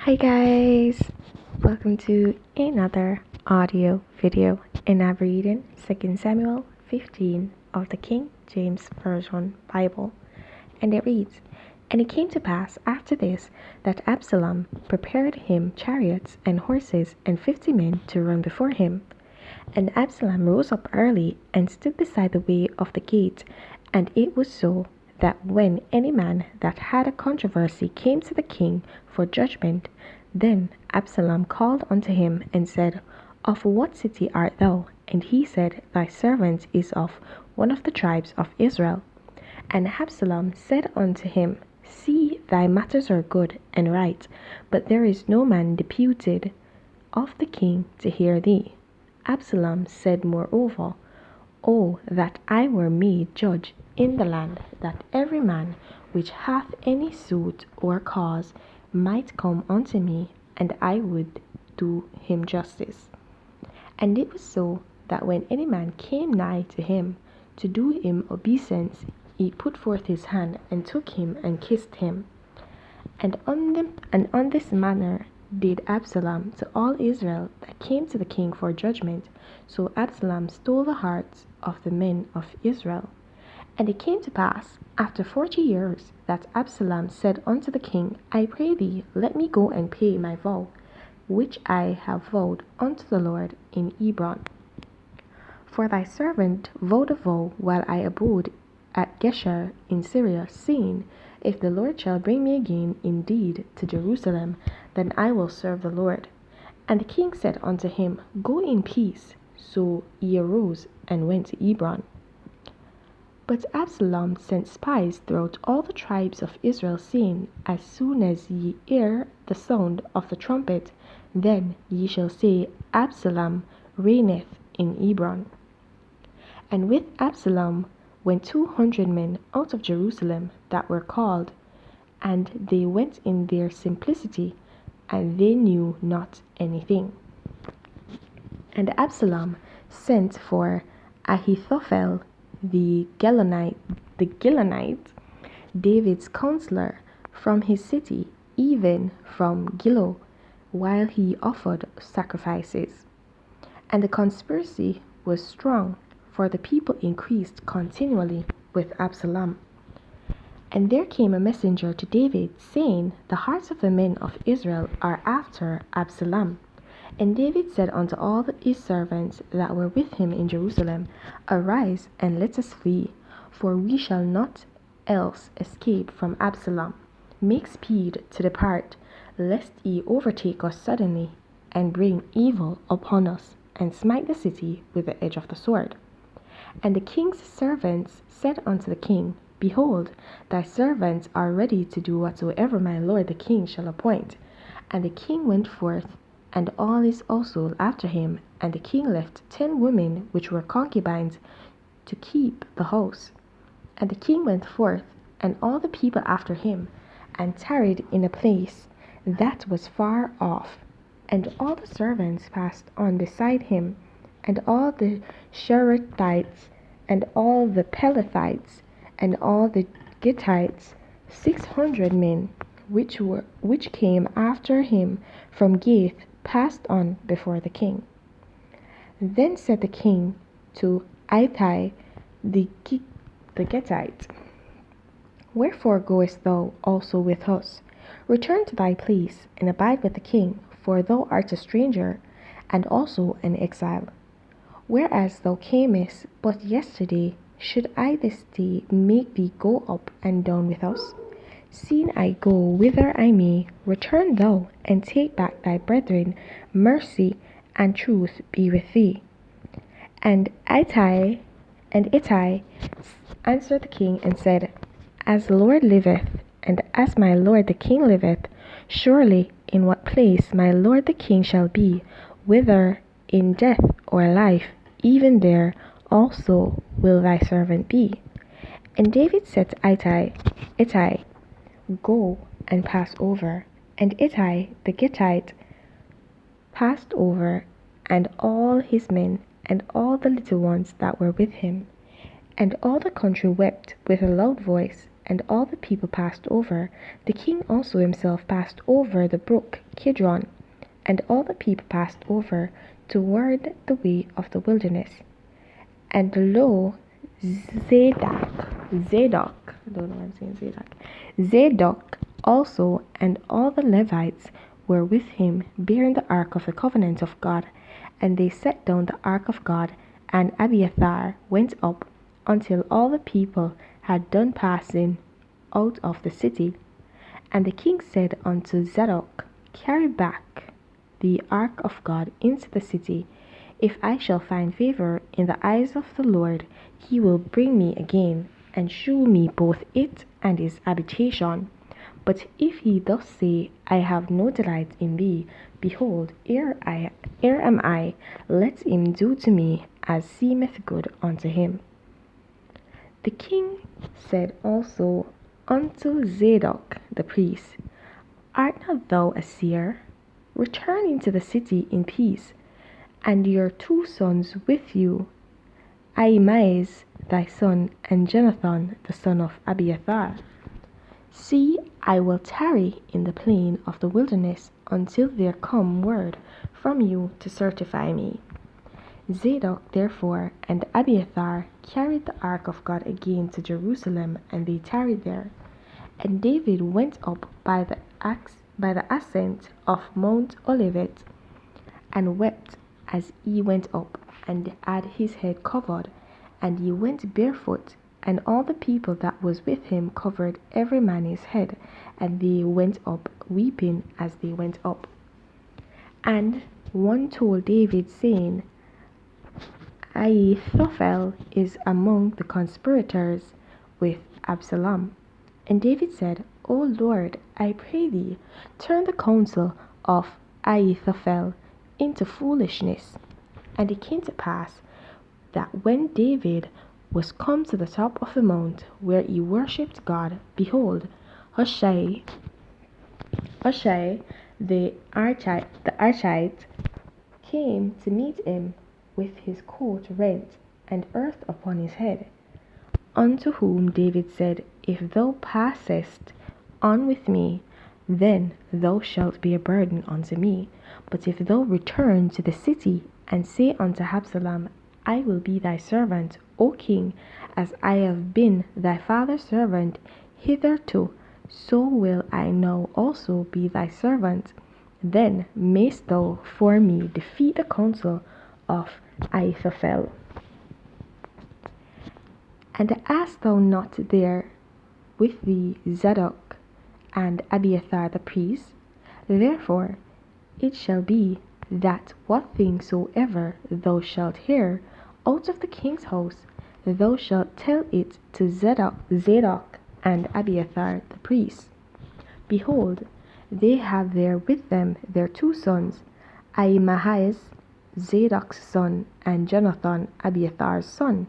Hi guys, welcome to another audio video, and I'm reading 2 Samuel 15 of the King James Version Bible, and it reads, "And it came to pass after this that Absalom prepared him chariots and horses and 50 men to run before him. And Absalom rose up early and stood beside the way of the gate, and it was so that when any man that had a controversy came to the king for judgment, then Absalom called unto him and said, Of what city art thou? And he said, Thy servant is of one of the tribes of Israel. And Absalom said unto him, See, thy matters are good and right, but there is no man deputed of the king to hear thee. Absalom said moreover, Oh, that I were made judge in the land, that every man which hath any suit or cause might come unto me, and I would do him justice. And it was so that when any man came nigh to him to do him obeisance, he put forth his hand and took him and kissed him. And on this manner did Absalom to all Israel that came to the king for judgment. So Absalom stole the hearts of the men of Israel. And it came to pass, after 40 years, that Absalom said unto the king, I pray thee, let me go and pay my vow, which I have vowed unto the Lord in Hebron. For thy servant vowed a vow while I abode at Geshur in Syria, saying, If the Lord shall bring me again indeed to Jerusalem, then I will serve the Lord. And the king said unto him, Go in peace. So he arose and went to Hebron. But Absalom sent spies throughout all the tribes of Israel, saying, As soon as ye hear the sound of the trumpet, then ye shall say, Absalom reigneth in Hebron. And with Absalom went 200 men out of Jerusalem that were called, and they went in their simplicity, and they knew not anything. And Absalom sent for Ahithophel the Gilonite, David's counselor, from his city, even from Gilo, while he offered sacrifices. And the conspiracy was strong, for the people increased continually with Absalom. And there came a messenger to David, saying, The hearts of the men of Israel are after Absalom. And David said unto all his servants that were with him in Jerusalem, Arise, and let us flee, for we shall not else escape from Absalom. Make speed to depart, lest he overtake us suddenly, and bring evil upon us, and smite the city with the edge of the sword. And the king's servants said unto the king, Behold, thy servants are ready to do whatsoever my lord the king shall appoint. And the king went forth, and all his household after him, and the king left 10 women which were concubines to keep the house. And the king went forth, and all the people after him, and tarried in a place that was far off. And all the servants passed on beside him, and all the Cherethites, and all the Pelethites, and all the Gittites, 600 men, which came after him from Gath, passed on before the king. Then said the king to Ittai the Gittite, Wherefore goest thou also with us? Return to thy place, and abide with the king, for thou art a stranger, and also an exile. Whereas thou camest but yesterday, should I this day make thee go up and down with us? Seeing I go whither I may, return thou, and take back thy brethren. Mercy and truth be with thee. And Ittai answered the king and said, As the Lord liveth, and as my lord the king liveth, surely in what place my lord the king shall be, whether in death or life, even there also will thy servant be. And David said to Ittai, Go and pass over. And Ittai the Gittite passed over, and all his men, and all the little ones that were with him. And all the country wept with a loud voice, and all the people passed over. The king also himself passed over the brook Kidron, and all the people passed over toward the way of the wilderness. And lo, Zadok, I don't know why I'm saying Zadok also and all the Levites were with him, bearing the ark of the covenant of God. And they set down the ark of God, and Abiathar went up until all the people had done passing out of the city. And the king said unto Zadok, Carry back the ark of God into the city. If I shall find favor in the eyes of the Lord, he will bring me again, and shew me both it and his habitation. But if he thus say, I have no delight in thee, behold, here am I, let him do to me as seemeth good unto him. The king said also unto Zadok the priest, Art not thou a seer? Return into the city in peace, and your 2 sons with you, Ahimaaz thy son, and Jonathan the son of Abiathar. See, I will tarry in the plain of the wilderness until there come word from you to certify me. Zadok therefore and Abiathar carried the ark of God again to Jerusalem, and they tarried there. And David went up by the ascent of Mount Olivet, and wept as he went up, and had his head covered, and he went barefoot, and all the people that was with him covered every man his head, and they went up weeping as they went up. And one told David, saying, Ahithophel is among the conspirators with Absalom. And David said, O Lord, I pray thee, turn the counsel of Ahithophel into foolishness. And it came to pass that when David was come to the top of the mount where he worshipped God, behold, Hushai the Archite came to meet him with his coat rent and earth upon his head. Unto whom David said, If thou passest on with me, then thou shalt be a burden unto me. But if thou return to the city, and say unto Absalom, I will be thy servant, O king, as I have been thy father's servant hitherto, so will I now also be thy servant. Then mayst thou for me defeat the counsel of Ahithophel. And hast thou not there with thee Zadok and Abiathar the priest? Therefore it shall be that what thing soever thou shalt hear out of the king's house, thou shalt tell it to Zadok and Abiathar the priests. Behold, they have there with them their 2 sons, Ahimaaz, Zadok's son, and Jonathan, Abiathar's son,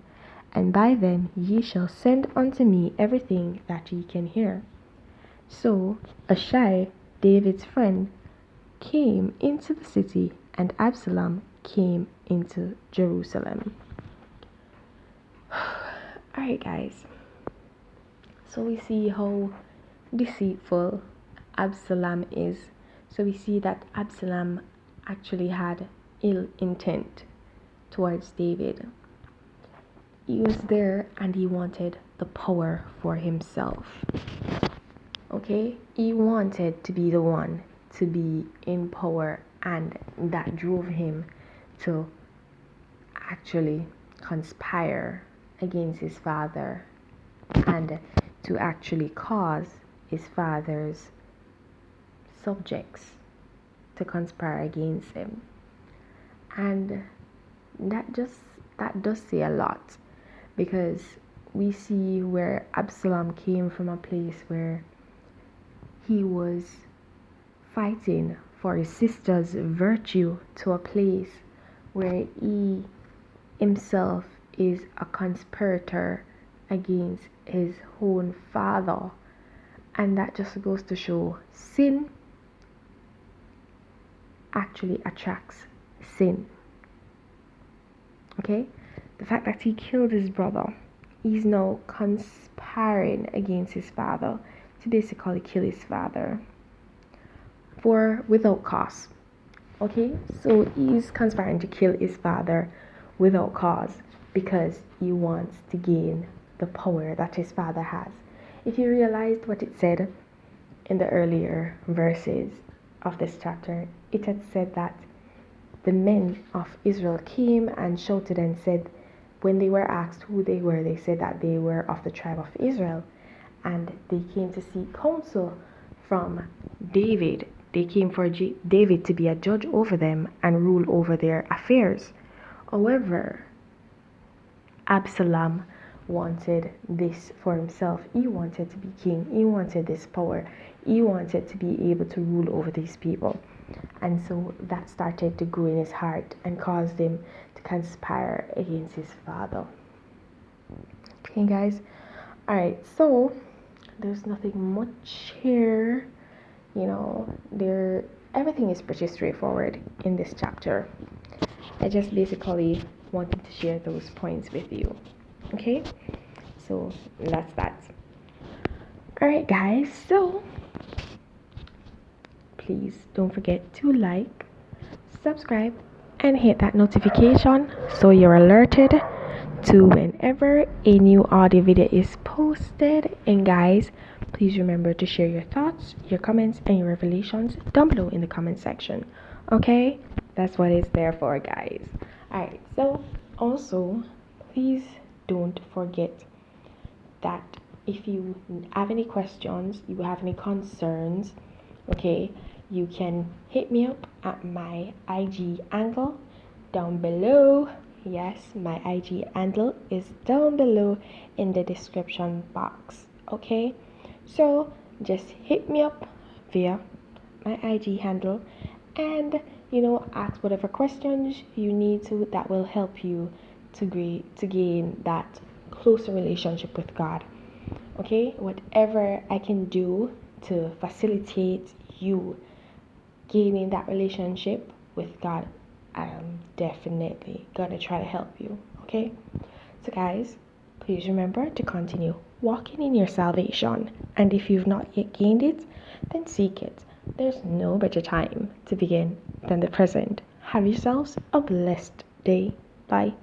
and by them ye shall send unto me everything that ye can hear. So Hushai, David's friend, came into the city, and Absalom came into Jerusalem. Alright, guys. So we see how deceitful Absalom is. So we see that Absalom actually had ill intent towards David. He was there and he wanted the power for himself. Okay? He wanted to be the one to be in power, and that drove him to actually conspire against his father and to actually cause his father's subjects to conspire against him. And that does say a lot, because we see where Absalom came from a place where he was fighting for his sister's virtue to a place where he himself is a conspirator against his own father. And that just goes to show sin actually attracts sin. Okay? The fact that he killed his brother, he's now conspiring conspiring against his father to basically kill his father without cause. Okay, so he's conspiring to kill his father without cause because he wants to gain the power that his father has. If you realized what it said in the earlier verses of this chapter, it had said that the men of Israel came and shouted and said, when they were asked who they were, they said that they were of the tribe of Israel. And they came to seek counsel from David. They came for David to be a judge over them and rule over their affairs. However, Absalom wanted this for himself. He wanted to be king. He wanted this power. He wanted to be able to rule over these people. And so that started to grow in his heart and caused him to conspire against his father. Okay, guys. All right, so there's nothing much here. Everything is pretty straightforward in this chapter. I just basically wanted to share those points with you. Okay, so that's that. All right, guys, so please don't forget to like, subscribe, and hit that notification so you're alerted to whenever a new audio video is posted. And guys, please remember to share your thoughts, your comments, and your revelations down below in the comment section. Okay, that's what it's there for, guys. Alright, so also please don't forget that if you have any questions, you have any concerns, okay, you can hit me up at my IG handle down below. Yes, my IG handle is down below in the description box. Okay, so just hit me up via my IG handle and ask whatever questions you need to that will help you to gain that closer relationship with God. Okay, whatever I can do to facilitate you gaining that relationship with God, I am definitely gonna try to help you. Okay, so guys, please remember to continue walking in your salvation, and if you've not yet gained it, then seek it. There's no better time to begin than the present. Have yourselves a blessed day. Bye.